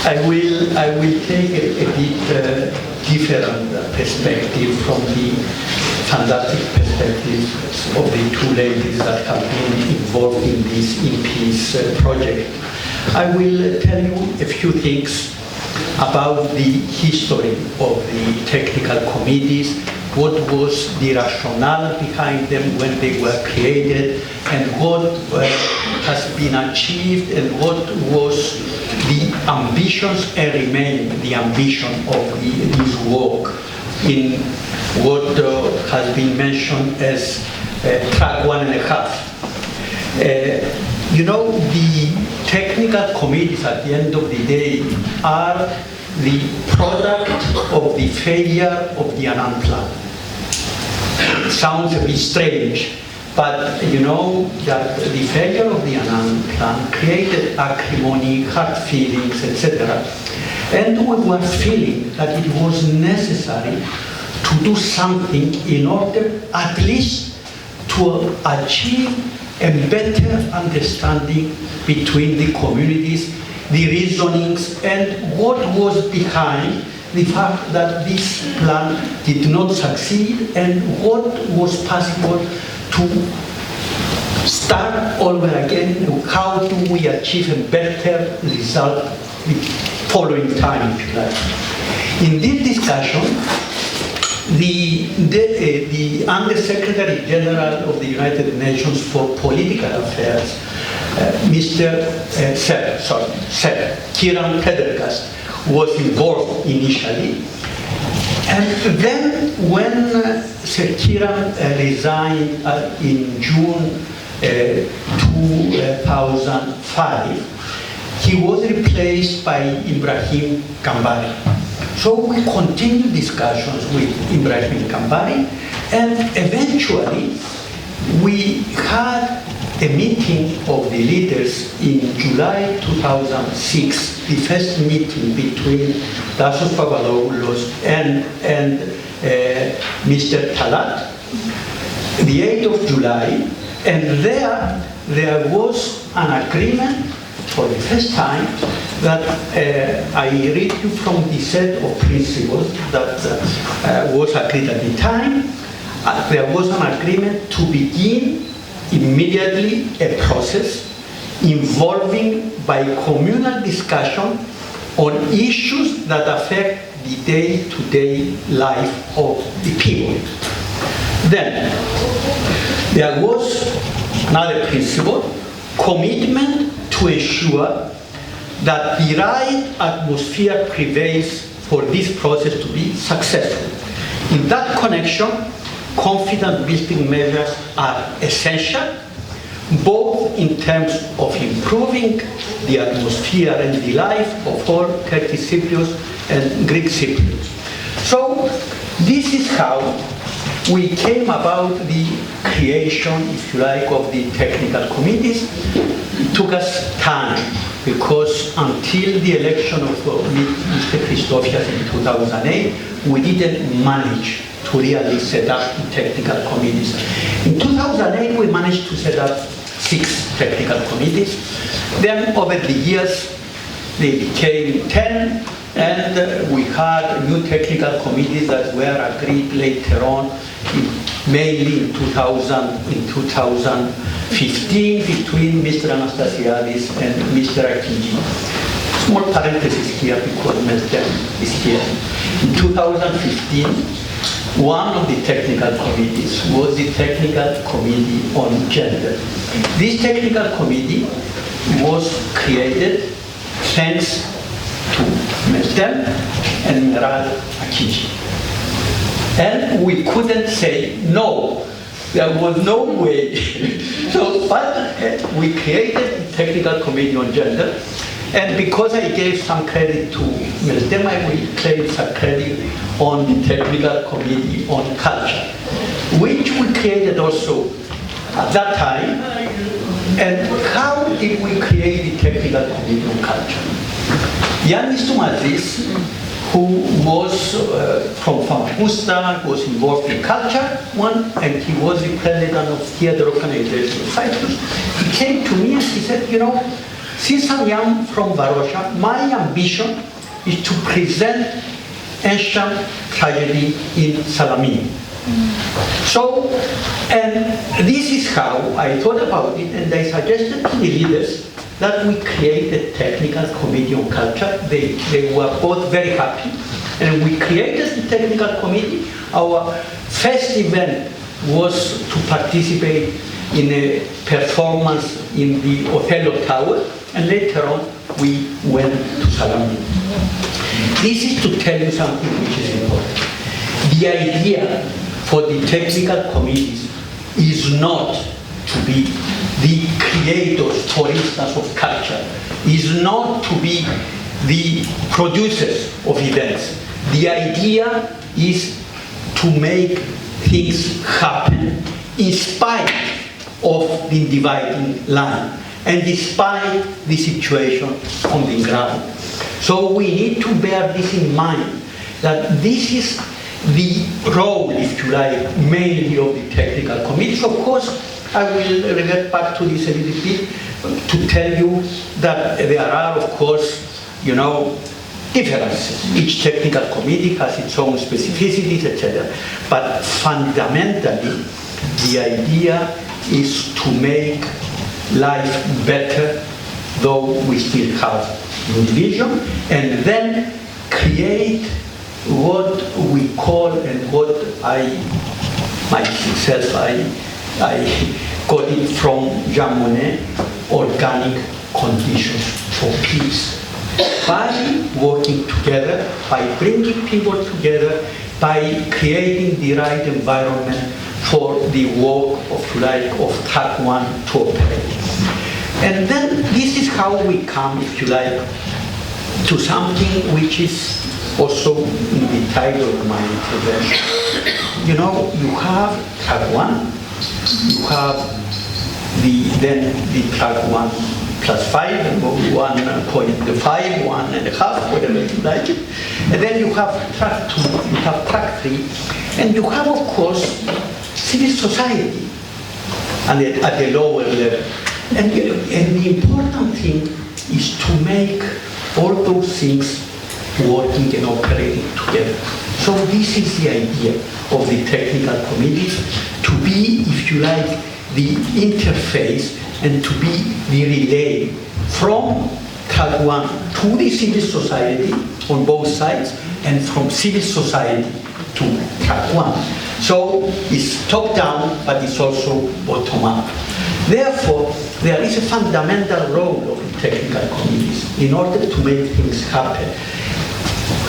I will take a bit different perspective from the fantastic perspective of the two ladies that have been involved in this InPeace project. I will tell you a few things about the history of the technical committees, what was the rationale behind them when they were created, and what has been achieved, and what was the ambitions and remain the ambition of this work in what has been mentioned as track 1.5. You know, the technical committees at the end of the day are the product of the failure of the Annan Plan. It sounds a bit strange, but you know that the failure of the Annan Plan created acrimony, hard feelings, etc. And we were feeling that it was necessary to do something in order at least to achieve a better understanding between the communities, the reasonings, and what was behind the fact that this plan did not succeed, and what was possible to start over again. How do we achieve a better result the following time, if you like. In this discussion, the Under-Secretary General of the United Nations for Political Affairs, Mr. Kiran Pedergast, was involved initially. And then when Sir Kiran resigned in June 2005, he was replaced by Ibrahim Gambari. So we continued discussions with Ibrahim Gambari, and eventually we had a meeting of the leaders in July 2006, the first meeting between Tassos Pavlopoulos and Mr. Talat, the 8th of July, and there was an agreement for the first time that I read you from the set of principles that was agreed at the time. There was an agreement to begin immediately a process involving bi-communal discussion on issues that affect the day-to-day life of the people. Then there was another principle, commitment to ensure that the right atmosphere prevails for this process to be successful. In that connection, confidence-building measures are essential, both in terms of improving the atmosphere and the life of all Turkish Cypriots and Greek Cypriots. So this is how we came about the creation, if you like, of the technical committees. It took us time, because until the election of Mr. Christofias in 2008, we didn't manage to really set up the technical committees. In 2008, we managed to set up 6 technical committees. Then over the years, they became 10, and we had new technical committees that were agreed later on, mainly in 2015 between Mr. Anastasiadis and Mr. Akinci. Small parenthesis here because Mr. is here. In 2015, one of the technical committees was the Technical Committee on Gender. This technical committee was created thanks to Mr. and Meral Akinci. And we couldn't say no. There was no way. But we created the Technical Committee on Gender, and because I gave some credit to Mr. I will claim some credit on the Technical Committee on Culture, which we created also at that time. And how did we create the Technical Committee on Culture? Yannis Toumazis, who was from Famagusta, was involved in culture, and he was the president of theater organization of Cyprus. He came to me and he said, you know, Since I am from Varosha, my ambition is to present ancient tragedy in Salamini. So, and this is how I thought about it, and I suggested to the leaders that we create a technical committee on culture. They were both very happy, and we created the technical committee. Our first event was to participate in a performance in the Othello Tower, and later on we went to Salamini. This is to tell you something which is important. The idea for the technical committees is not to be the creators, for instance, of culture, is not to be the producers of events. The idea is to make things happen in spite of the dividing line and despite the situation on the ground. So we need to bear this in mind, that this is the role, if you like, mainly of the technical committees. Of course, I will revert back to this a little bit to tell you that there are, of course, differences. Each technical committee has its own specificities, etc. But fundamentally, the idea is to make life better, though we still have division, and then create what we call, and what I myself I got it from Jean Monnet, organic conditions for peace. By working together, by bringing people together, by creating the right environment for the work of track one to operate. And then this is how we come, if you like, to something which is also in the title of my intervention. You have track one, you have the track 1+5, and 1.5, 1.5, whatever you like it. And then you have track 2, you have track 3, and you have, of course, civil society at the lower level. And the important thing is to make all those things working and operating together. So this is the idea of the technical committees, to be, if you like, the interface and to be the relay from track 1 to the civil society on both sides, and from civil society to track 1. So it's top down, but it's also bottom up. Therefore, there is a fundamental role of the technical committees in order to make things happen.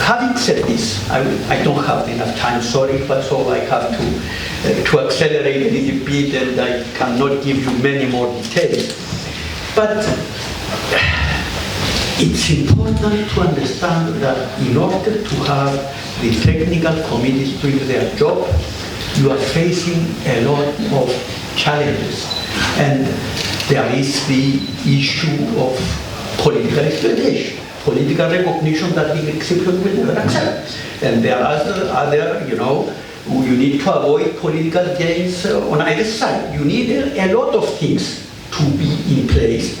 Having said this, I don't have enough time, sorry, but so I have to accelerate a little bit, and I cannot give you many more details. But it's important to understand that in order to have the technical committees doing their job, you are facing a lot of challenges. And there is the issue of political exploitation, political recognition that the Greek Cypriot will never accept. And there are other, you need to avoid political gains on either side. You need a lot of things to be in place.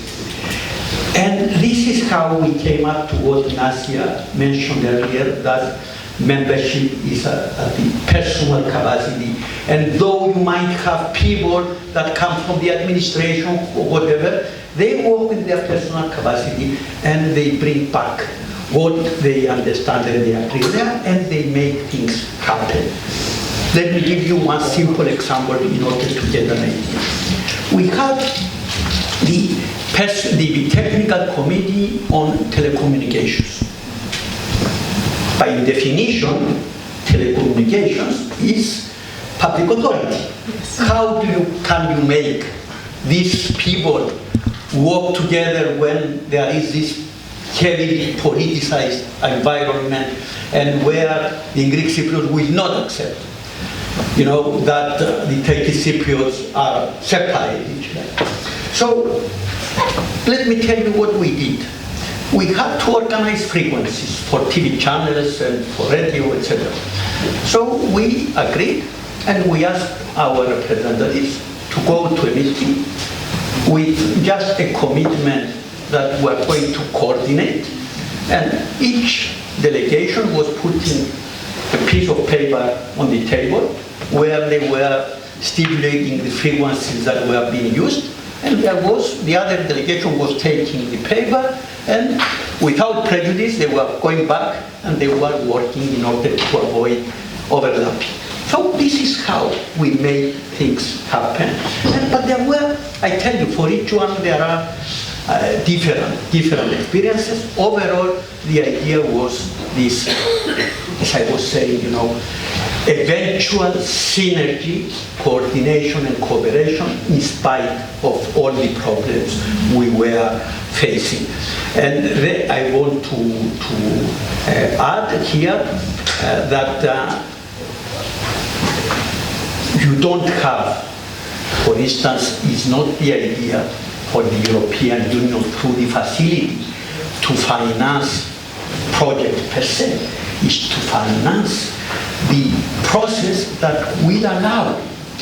And this is how we came up to what Nasia mentioned earlier, that membership is at the personal capacity. And though you might have people that come from the administration or whatever, they work with their personal capacity and they bring back what they understand and they agree there, and they make things happen. Let me give you one simple example in order to get an idea. We have the technical committee on telecommunications. By definition, telecommunications is public authority. Yes. How can you make these people work together when there is this heavily politicized environment, and where the Greek Cypriots will not accept, that the Turkish Cypriots are separated? So let me tell you what we did. We had to organize frequencies for TV channels and for radio, etc. So we agreed, and we asked our representatives to go to a meeting with just a commitment that were going to coordinate, and each delegation was putting a piece of paper on the table where they were stipulating the frequencies that were being used, and the other delegation was taking the paper, and without prejudice they were going back and they were working in order to avoid overlapping. So this is how we made things happen. But there were, I tell you, for each one there are different experiences. Overall, the idea was this, as I was saying, eventual synergy, coordination and cooperation in spite of all the problems we were facing. And then I want to add here that you don't have, for instance, is not the idea for the European Union through the facility to finance projects per se, is to finance the process that will allow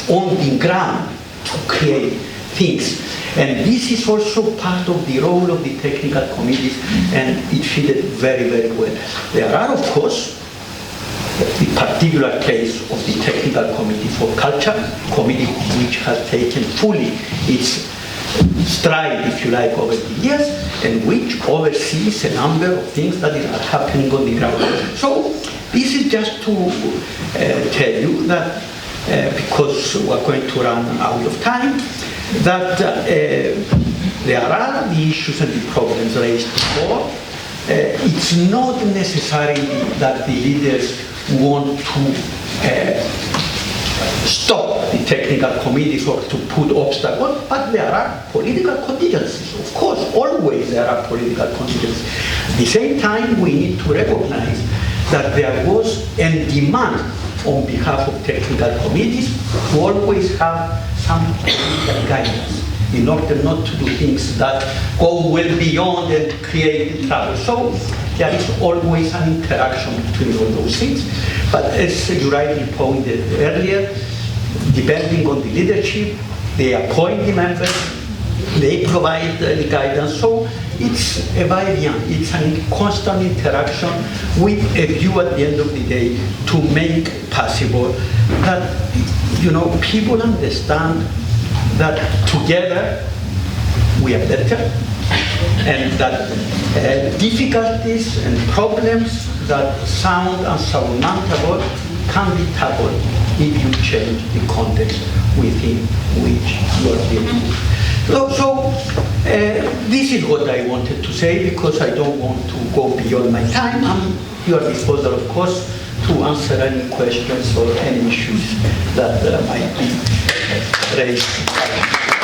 on the ground to create things. And this is also part of the role of the technical committees, and it fitted very, very well. There are, of course, the particular case of the Technical Committee for Culture, committee which has taken fully its stride, if you like, over the years, and which oversees a number of things that are happening on the ground. So this is just to tell you that, because we're going to run out of time, that there are the issues and the problems raised before. It's not necessarily that the leaders want to stop the technical committees or to put obstacles, but there are political contingencies. Of course, always there are political contingencies. At the same time, we need to recognize that there was a demand on behalf of technical committees to always have some political guidance in order not to do things that go well beyond and create trouble. So there is always an interaction between all those things. But as you rightly pointed earlier, depending on the leadership, they appoint the members, they provide the guidance. So it's a va-et-vient, it's a constant interaction with a view at the end of the day to make possible that people understand that together we are better, and that difficulties and problems that sound unsurmountable can be tackled if you change the context within which you are dealing with. So this is what I wanted to say, because I don't want to go beyond my time. I'm at your disposal, of course, to answer any questions or any issues that might be raised.